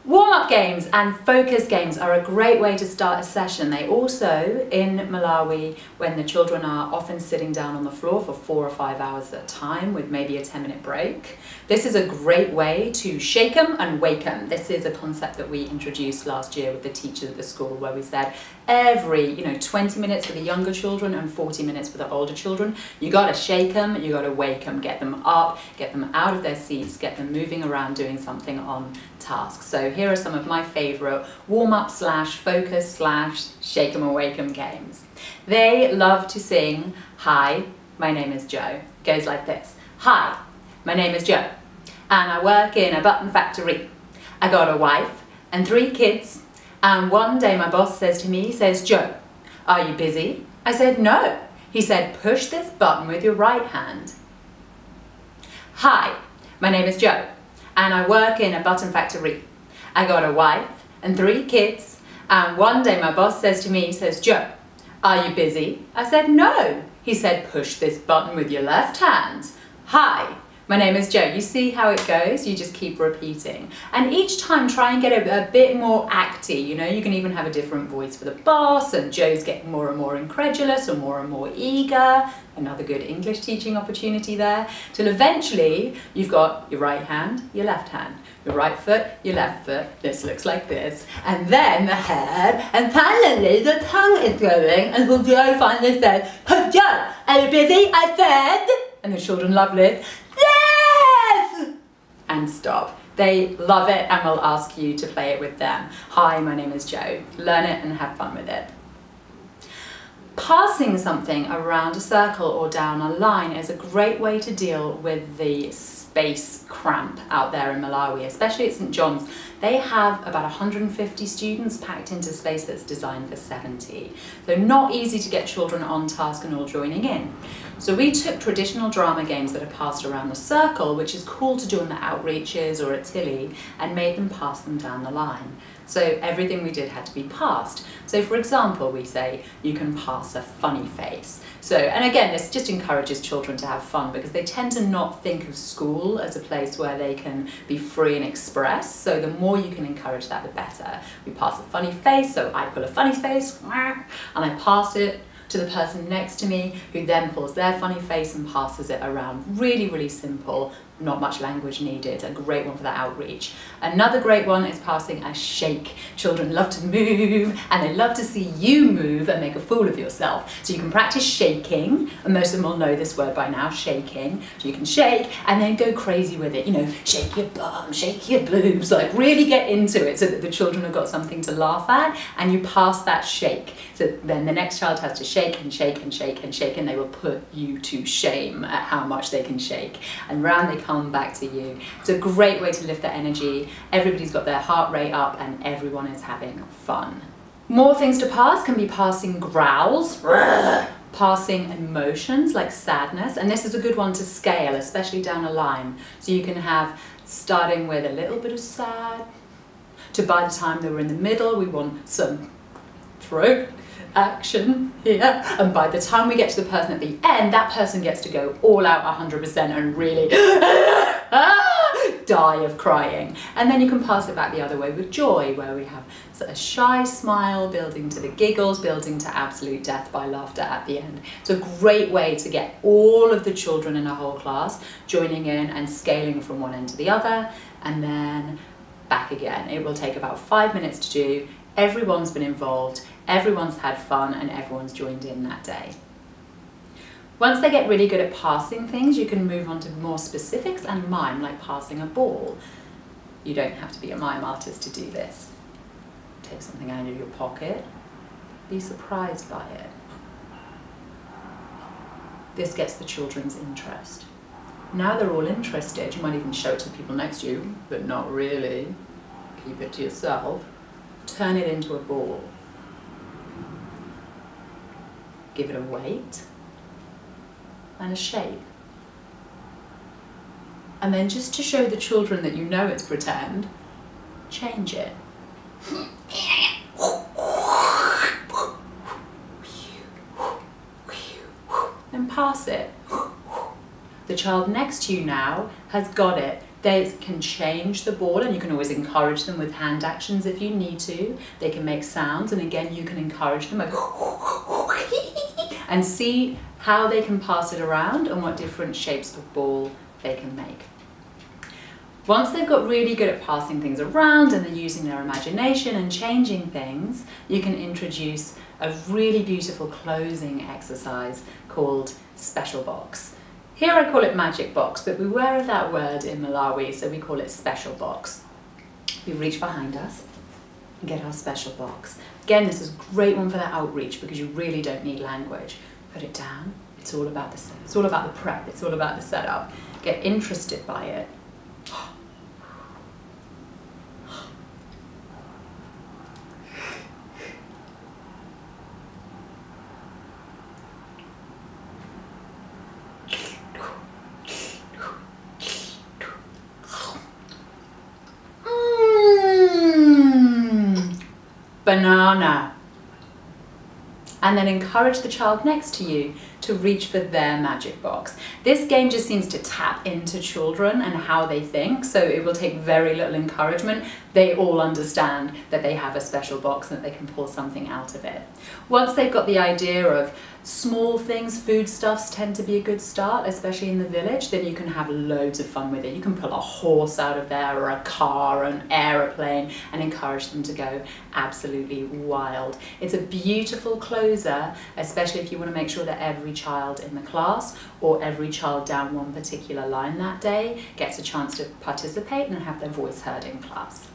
Warm-up games and focus games are a great way to start a session. They also, in Malawi, when the children are often sitting down on the floor for 4 or 5 hours at a time with maybe a 10-minute break, this is a great way to shake them and wake them. This is a concept that we introduced last year with the teachers at the school, where we said every 20 minutes for the younger children and 40 minutes for the older children, you got to shake them, you got to wake them, get them up, get them out of their seats, get them moving around doing something on task. So here are some of my favourite warm-up / focus / shake 'em and wake 'em games. They love to sing, "Hi, my name is Joe." It goes like this. "Hi, my name is Joe, and I work in a button factory. I got a wife and 3 kids, and one day my boss says to me, he says, 'Joe, are you busy?' I said, 'No.' He said, 'Push this button with your right hand.' Hi, my name is Joe, and I work in a button factory. I got a wife and 3 kids, and one day my boss says to me, he says, 'Joe, are you busy?' I said, 'No.' He said, 'Push this button with your left hand.' Hi, my name is Joe." You see how it goes? You just keep repeating. And each time try and get a bit more acty, you can even have a different voice for the boss, and Joe's getting more and more incredulous or more eager. Another good English teaching opportunity there, till eventually you've got your right hand, your left hand, your right foot, your left foot. This looks like this. And then the head, and finally the tongue is going, and Joe finally says, "Hey Joe, are you busy?" I said, and the children love it. Yes! And stop. They love it and will ask you to play it with them. "Hi, my name is Joe." Learn it and have fun with it. Passing something around a circle or down a line is a great way to deal with the space cramp out there in Malawi, especially at St. John's. They have about 150 students packed into space that's designed for 70. So not easy to get children on task and all joining in. So we took traditional drama games that are passed around the circle, which is cool to do on the outreaches or at Tilly, and made them pass them down the line. So everything we did had to be passed. So for example, we say, you can pass a funny face. So, and again, this just encourages children to have fun, because they tend to not think of school as a place where they can be free and express. So the more you can encourage that, the better. We pass a funny face, so I pull a funny face, and I pass it to the person next to me, who then pulls their funny face and passes it around. Really simple, not much language needed. A great one for the outreach. Another great one is passing a shake. Children love to move, and they love to see you move and make a fool of yourself. So you can practice shaking, and most of them will know this word by now, shaking. So you can shake and then go crazy with it. Shake your bum, shake your boobs, like really get into it so that the children have got something to laugh at, and you pass that shake. So then the next child has to shake and shake and shake and shake, and they will put you to shame at how much they can shake. And round they come back to you. It's a great way to lift their energy. Everybody's got their heart rate up and everyone is having fun. More things to pass can be passing growls, passing emotions like sadness, and this is a good one to scale, especially down a line. So you can have starting with a little bit of sad, to by the time that we're in the middle, we want some throat action here, and by the time we get to the person at the end, that person gets to go all out 100% and really die of crying. And then you can pass it back the other way with joy, where we have a shy smile building to the giggles, building to absolute death by laughter at the end. It's a great way to get all of the children in a whole class joining in and scaling from one end to the other, and then back again. It will take about 5 minutes to do. Everyone's been involved, everyone's had fun, and everyone's joined in that day. Once they get really good at passing things, you can move on to more specifics and mime, like passing a ball. You don't have to be a mime artist to do this. Take something out of your pocket, be surprised by it. This gets the children's interest. Now they're all interested, you might even show it to the people next to you, but not really. Keep it to yourself. Turn it into a ball. Give it a weight and a shape. And then, just to show the children that you know it's pretend, change it. And pass it. The child next to you now has got it. They can change the ball, and you can always encourage them with hand actions if you need to. They can make sounds, and again you can encourage them and see how they can pass it around and what different shapes of ball they can make. Once they've got really good at passing things around and they're using their imagination and changing things, you can introduce a really beautiful closing exercise called special box. Here I call it magic box, but beware of that word in Malawi, so we call it special box. We reach behind us and get our special box. Again, this is a great one for that outreach because you really don't need language. Put it down. It's all about the prep. It's all about the setup. Get interested by it. Banana. And then encourage the child next to you to reach for their magic box. This game just seems to tap into children and how they think, so it will take very little encouragement. They all understand that they have a special box and that they can pull something out of it. Once they've got the idea of small things, foodstuffs tend to be a good start, especially in the village, then you can have loads of fun with it. You can pull a horse out of there, or a car, an aeroplane, and encourage them to go absolutely wild. It's a beautiful closer, especially if you want to make sure that every child in the class or every child down one particular line that day gets a chance to participate and have their voice heard in class.